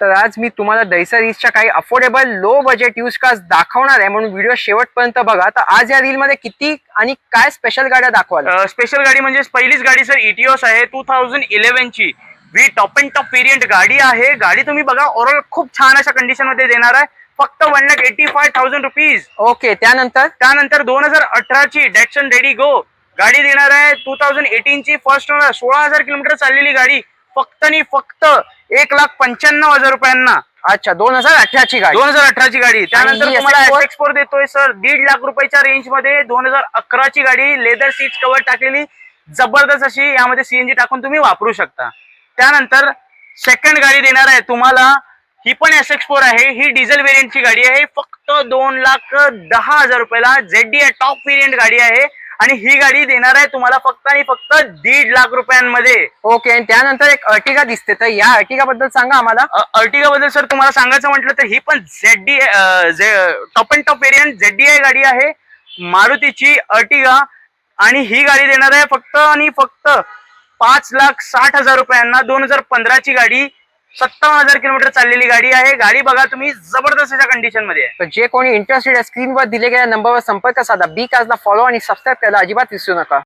तर आज मी तुम्हाला दहीसर ईस्टच्या काही affordable low budget use cars दाखवणार आहे, म्हणून व्हिडिओ शेवटपर्यंत बघा. तर आज या रील मध्ये किती आणि काय स्पेशल गाड्या दाखवाल? स्पेशल गाडी म्हणजे पहिलीच गाडी सर इटिओस आहे 2011 ची V top and top variant गाडी आहे. गाडी तुम्ही बघा ओव्हरऑल खूप छान अशा कंडिशन मध्ये देणार आहे, फक्त 1,85,000 रुपीज. ओके, त्यानंतर 2018 ची डॅटसन रेडी गो गाडी देणार आहे. 2018 ची फर्स्ट ओनर, 16,000 किलोमीटर चाललेली गाडी, फक्त आणि फक्त 1,95,000 रुपयांना. अच्छा, 2018 ची गाडी. 2018 ची गाडी. त्यानंतर आणि तुम्हाला SX4? SX4 देतोय सर 1.5 लाख रुपयाच्या रेंज मध्ये. 2011 ची गाडी, लेदर सीट कव्हर टाकलेली, जबरदस्त अशी. यामध्ये सीएनजी टाकून तुम्ही वापरू शकता. त्यानंतर सेकंड गाडी देणार आहे तुम्हाला, ही पण SX4 आहे. ही डिझेल व्हेरियंटची गाडी आहे, फक्त 2,10,000 रुपयाला. ZD टॉप व्हेरियंट गाडी आहे आणि ही गाडी देणार आहे तुम्हाला फक्त आणि फक्त 1.5 लाख रुपयांमध्ये. ओके, आणि त्यानंतर एक अर्टिगा दिसते, तर या अर्टिगा बद्दल सांगा आम्हाला. अर्टिगा बद्दल सर तुम्हाला सांगायचं म्हटलं तर ही पण top and top variant ZD गाडी आहे, मारुतीची अर्टिगा. आणि ही गाडी देणार आहे फक्त आणि फक्त 5,60,000 रुपयांना. 2015 ची गाडी, 57,000 किलोमीटर चाललेली गाडी आहे. गाडी बघा तुम्ही, जबरदस्त अशा कंडिशन मध्ये आहे. तर जे कोणी इंटरेस्टेड आहे, स्क्रीनवर दिले गेल्या नंबरवर संपर्क साधा. बी कार्सला फॉलो आणि सबस्क्राईब करायला अजिबात विसरू नका.